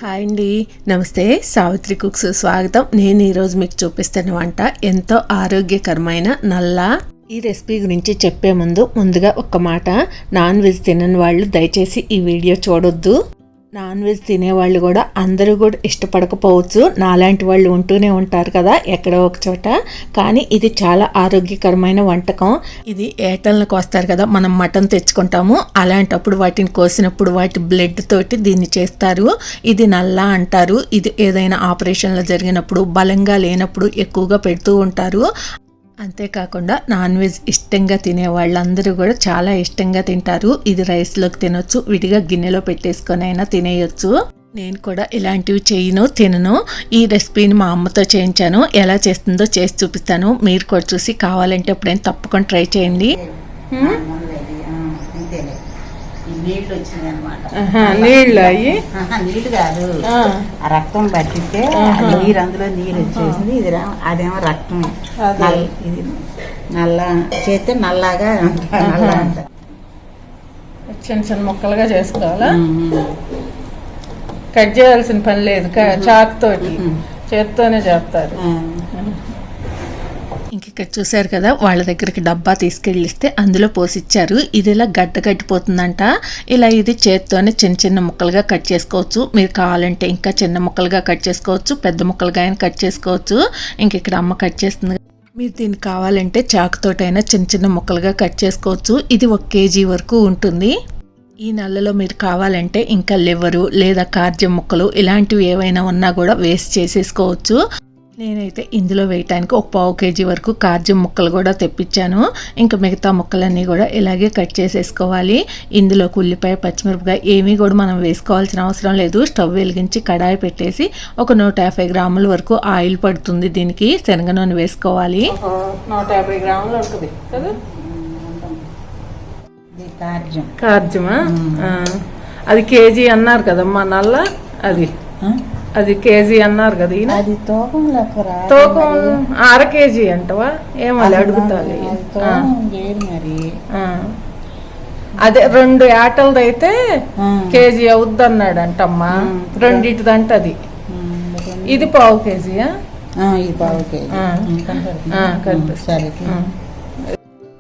Hi అండి, నమస్తే. Savitri cooks స్వాగతం. నేను ఈరోజు మీకు చూపిస్తున్న వంట ఎంతో ఆరోగ్యకరమైన నల్ల. ఈ రెసిపీ గురించి చెప్పే ముందుగా ఒక మాట, నాన్ వెజ్ తినని వాళ్ళు దయచేసి ఈ వీడియో చూడొద్దు. నాన్ వెజ్ తినేవాళ్ళు కూడా అందరూ కూడా ఇష్టపడకపోవచ్చు, నాలాంటి వాళ్ళు ఉంటూనే ఉంటారు కదా ఎక్కడో ఒక చోట. కానీ ఇది చాలా ఆరోగ్యకరమైన వంటకం. ఇది ఏటలను కోస్తారు కదా, మనం మటన్ తెచ్చుకుంటాము, అలాంటప్పుడు వాటిని కోసినప్పుడు వాటి బ్లడ్ తోటి దీన్ని చేస్తారు. ఇది నల్లా అంటారు. ఇది ఏదైనా ఆపరేషన్లు జరిగినప్పుడు, బలంగా లేనప్పుడు ఎక్కువగా పెడుతూ ఉంటారు. అంతేకాకుండా నాన్ వెజ్ ఇష్టంగా తినే వాళ్ళందరూ కూడా చాలా ఇష్టంగా తింటారు. ఇది రైస్లోకి తినొచ్చు, విడిగా గిన్నెలో పెట్టేసుకొని అయినా తినేయొచ్చు. నేను కూడా ఇలాంటివి తినను. ఈ రెసిపీని మా అమ్మతో చేయించాను. ఎలా చేస్తుందో చేసి చూపిస్తాను. మీరు కూడా చూసి కావాలంటే ఎప్పుడైనా తప్పకుండా ట్రై చేయండి. నీళ్ళు అయ్యి నీళ్ళు కాదు, రక్తం పట్టితే నీరు, అందులో నీరు వచ్చేసింది. ఇది అదేమో రక్తం. ఇది నల్ల చేస్తే నల్లగా నల్ల అంట. చిన్న చిన్న ముక్కలుగా చేసుకోవాలా? కట్ చేయాల్సిన పని లేదు, చాకుతోటి చేత్తోనే చేస్తారు. ఇంక ఇక్కడ చూసారు కదా, వాళ్ళ దగ్గరికి డబ్బా తీసుకెళ్ళిస్తే అందులో పోసిచ్చారు. ఇది ఇలా గడ్డగట్టిపోతుందంట. ఇలా ఇది చేత్తోనే చిన్న చిన్న ముక్కలుగా కట్ చేసుకోవచ్చు. మీరు కావాలంటే ఇంకా చిన్న ముక్కలుగా కట్ చేసుకోవచ్చు, పెద్ద ముక్కలుగా అయినా కట్ చేసుకోవచ్చు. ఇంక ఇక్కడ అమ్మ కట్ చేస్తుంది. మీరు దీనికి కావాలంటే చాకుతోటైనా చిన్న చిన్న ముక్కలుగా కట్ చేసుకోవచ్చు. ఇది 1 కేజీ వరకు ఉంటుంది. ఈ నల్లలో మీరు కావాలంటే ఇంకా లివరు లేదా కార్జం ముక్కలు ఇలాంటివి ఏవైనా ఉన్నా కూడా వేస్ట్ చేసేసుకోవచ్చు. నేనైతే ఇందులో వేయటానికి 1/4 కేజీ వరకు కార్జం ముక్కలు కూడా తెప్పించాను. ఇంకా మిగతా ముక్కలన్నీ కూడా ఇలాగే కట్ చేసేసుకోవాలి. ఇందులోకి ఉల్లిపాయ, పచ్చిమిరపకాయ ఏమీ కూడా మనం వేసుకోవాల్సిన అవసరం లేదు. స్టవ్ వెలిగించి కడాయి పెట్టేసి ఒక 150 గ్రాముల వరకు ఆయిల్ పడుతుంది. దీనికి శనగ నూనె వేసుకోవాలి. 150 గ్రాములు ఉంటుంది కదా. కార్జమా? అది కేజీ అన్నారు కదమ్మా నల్ల. అది కేజీ అన్నారు కదా. అది తూకం తూకం 1/2 కేజీ అంటవా? ఏమో అడుగుతాలి మరి. అదే 2 ఏటలది అయితే కేజీ అవుద్ది అన్నాడు అంటమ్మా. 2 అది. ఇది 1/4 కేజీయా? ఇది 1/4 కేజీ కనిపిస్తుంది.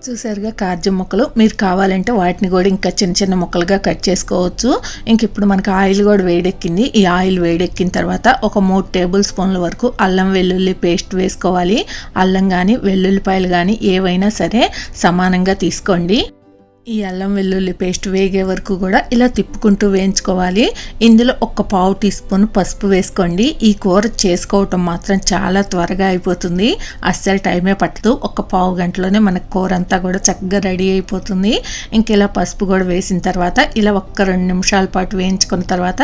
చూసారుగా కార్జం ముక్కలు. మీరు కావాలంటే వాటిని కూడా ఇంకా చిన్న చిన్న ముక్కలుగా కట్ చేసుకోవచ్చు. ఇంక ఇప్పుడు మనకు ఆయిల్ కూడా వేడెక్కింది. ఈ ఆయిల్ వేడెక్కిన తర్వాత ఒక 3 టేబుల్ స్పూన్ల వరకు అల్లం వెల్లుల్లి పేస్ట్ వేసుకోవాలి. అల్లం కానీ వెల్లుల్లిపాయలు కానీ ఏవైనా సరే సమానంగా తీసుకోండి. ఈ అల్లం వెల్లుల్లి పేస్ట్ వేగే వరకు కూడా ఇలా తిప్పుకుంటూ వేయించుకోవాలి. ఇందులో ఒక 1/2 టీ స్పూన్ పసుపు వేసుకోండి. ఈ కూర చేసుకోవటం మాత్రం చాలా త్వరగా అయిపోతుంది, అస్సలు టైమే పట్టదు. ఒక 1/2 గంటలోనే మనకు కూర అంతా కూడా చక్కగా రెడీ అయిపోతుంది. ఇంక ఇలా పసుపు కూడా వేసిన తర్వాత ఇలా 1-2 నిమిషాల పాటు వేయించుకున్న తర్వాత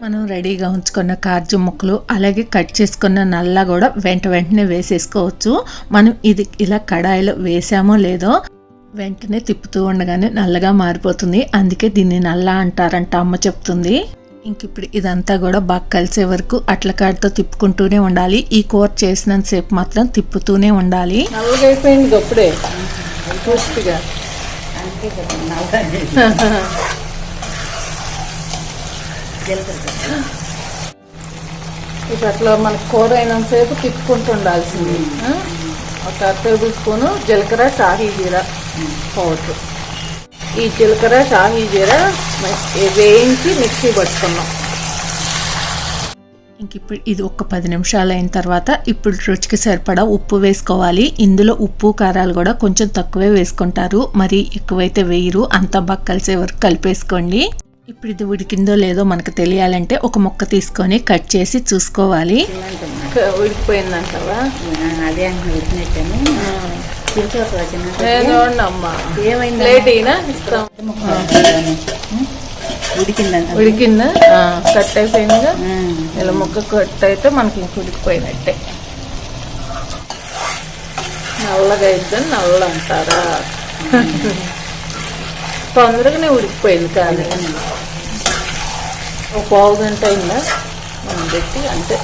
మనం రెడీగా ఉంచుకున్న కార్జం ముక్కలు అలాగే కట్ చేసుకున్న నల్ల కూడా వెంటనే వేసేసుకోవచ్చు. మనం ఇది ఇలా కడాయిలో వేసామో లేదో వెంటనే తిప్పుతూ ఉండగానే నల్లగా మారిపోతుంది. అందుకే దీన్ని నల్ల అంటారంట అమ్మ చెప్తుంది. ఇంక ఇప్పుడు ఇదంతా కూడా బాగా కలిసే వరకు అట్లకాడితో తిప్పుకుంటూనే ఉండాలి. ఈ కూర చేసినంత సేపు మాత్రం తిప్పుతూనే ఉండాలి. నల్లగా అయిపోయింది అప్పుడే. ఇప్పుడు అట్లా మనకు కూర అయినంత సేపు తిప్పుకుంటూ ఉండాల్సింది. 1 టేబుల్ స్పూను జీలకర్ర, షాహీ జీరా పౌడర్. ఈ జీలకర్ర, షాహీ జీరా వేయించి మిక్సీ పట్టుకున్నాం. ఇంక ఇప్పుడు ఇది ఒక 10 నిమిషాలు అయిన తర్వాత ఇప్పుడు రుచికి సరిపడా ఉప్పు వేసుకోవాలి. ఇందులో ఉప్పు కారాలు కూడా కొంచెం తక్కువే వేసుకుంటారు, మరి ఎక్కువైతే వేయరు. అంతా బాగా కలిసే వరకు కలిపేసుకోండి. ఇప్పుడు ఇది ఉడికిందో లేదో మనకు తెలియాలంటే ఒక ముక్క తీసుకొని కట్ చేసి చూసుకోవాలి. ఉడికిపోయిందంటావా? అదే ఉడికినట్టేమో. ఉడికిందా? కట్ అయిపోయిందిగా. ఇలా ముక్క కట్ అయితే మనకి ఇంక ఉడికిపోయినట్టే. నల్లగా అయిద్దని నల్ల అంటారా? తొందరగానే ఉడికిపోయింది. కానీ 1/4 గంట అయిందా మనం పెట్టి. అంతే.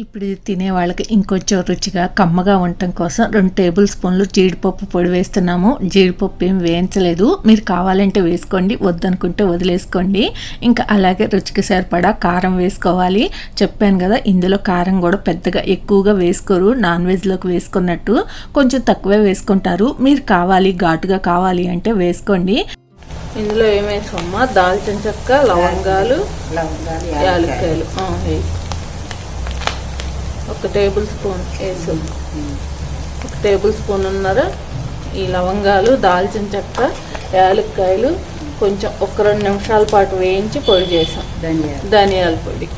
ఇప్పుడు ఇది తినే వాళ్ళకి ఇంకొంచెం రుచిగా కమ్మగా ఉండటం కోసం 2 టేబుల్ స్పూన్లు జీడిపప్పు పొడి వేస్తున్నాము. జీడిపప్పు ఏం వేయించలేదు, మీరు కావాలంటే వేసుకోండి, వద్దనుకుంటే వదిలేసుకోండి. ఇంకా అలాగే రుచికి సరిపడా కారం వేసుకోవాలి. చెప్పాను కదా, ఇందులో కారం కూడా పెద్దగా ఎక్కువగా వేసుకోరు, నాన్ వెజ్లోకి వేసుకున్నట్టు కొంచెం తక్కువే వేసుకుంటారు. మీరు ఘాటుగా కావాలి అంటే వేసుకోండి. ఇందులో ఏం వేసుకోమ్మా, దాల్చిన చెక్క, లవంగాలు, యాలక్కాయలు 1 టేబుల్ స్పూన్ వేసు, 1 టేబుల్ స్పూన్ ఈ లవంగాలు, దాల్చిన చెక్క, యాలక్కాయలు కొంచెం 1-2 నిమిషాల పాటు వేయించి పొడి చేసాం. ధనియాల పొడి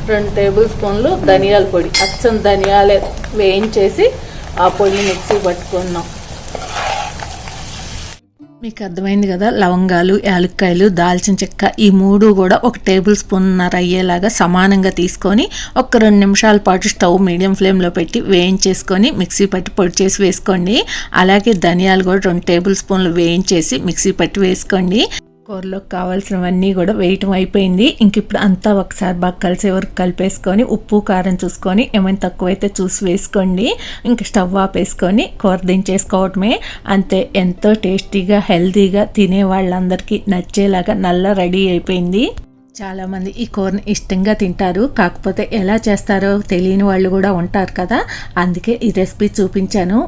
2 టేబుల్ స్పూన్లు ధనియాల పొడి, అచ్చం ధనియాలే వేయించేసి ఆ పొడిని మిక్సీ పట్టుకున్నాం. మీకు అర్థమైంది కదా, లవంగాలు, యాలక్కాయలు, దాల్చిన చెక్క ఈ 3 కూడా 1 టేబుల్ స్పూన్నర అయ్యేలాగా సమానంగా తీసుకొని 1-2 నిమిషాల పాటు స్టవ్ మీడియం ఫ్లేమ్లో పెట్టి వేయించేసుకొని మిక్సీ పట్టి పొడి చేసి వేసుకోండి. అలాగే ధనియాలు కూడా 2 టేబుల్ స్పూన్లు వేయించేసి మిక్సీ పట్టి వేసుకోండి. కూరలోకి కావాల్సినవన్నీ కూడా వేయటం అయిపోయింది. ఇంక ఇప్పుడు అంతా ఒకసారి బాగా కలిసే వరకు కలిపేసుకొని ఉప్పు కారం చూసుకొని ఏమైనా తక్కువైతే చూసి వేసుకోండి. ఇంక స్టవ్ ఆపేసుకొని కూర దించేసుకోవటమే. అంతే, ఎంతో టేస్టీగా హెల్తీగా తినే వాళ్ళందరికీ నచ్చేలాగా నల్ల రెడీ అయిపోయింది. చాలామంది ఈ కూరని ఇష్టంగా తింటారు, కాకపోతే ఎలా చేస్తారో తెలియని వాళ్ళు కూడా ఉంటారు కదా, అందుకే ఈ రెసిపీ చూపించాను.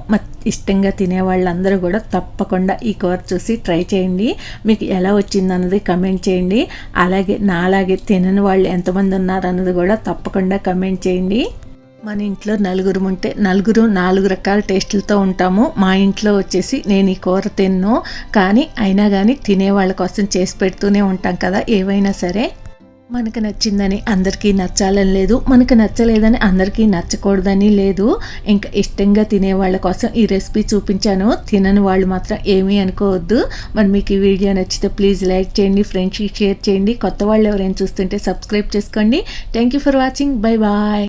ఇష్టంగా తినే వాళ్ళందరూ కూడా తప్పకుండా ఈ కూర చూసి ట్రై చేయండి. మీకు ఎలా వచ్చిందన్నది కమెంట్ చేయండి. అలాగే నాలాగే తినని వాళ్ళు ఎంతమంది ఉన్నారన్నది కూడా తప్పకుండా కమెంట్ చేయండి. మన ఇంట్లో 4 ఉంటే 4 రకాల టేస్టులతో ఉంటాము. మా ఇంట్లో వచ్చేసి నేను ఈ కూర తిన్ను, కానీ అయినా కానీ తినే వాళ్ళ కోసం చేసి పెడుతూనే ఉంటాం కదా ఏవైనా సరే. మనకు నచ్చిందని అందరికీ నచ్చాలని లేదు, మనకు నచ్చలేదని అందరికీ నచ్చకూడదని లేదు. ఇంకా ఇష్టంగా తినే వాళ్ళ కోసం ఈ రెసిపీ చూపించాను. తినని వాళ్ళు మాత్రం ఏమీ అనుకోవద్దు. మరి మీకు ఈ వీడియో నచ్చితే ప్లీజ్ లైక్ చేయండి, ఫ్రెండ్స్కి షేర్ చేయండి. కొత్త వాళ్ళు ఎవరైనా చూస్తుంటే సబ్స్క్రైబ్ చేసుకోండి. Thank you for watching. Bye bye.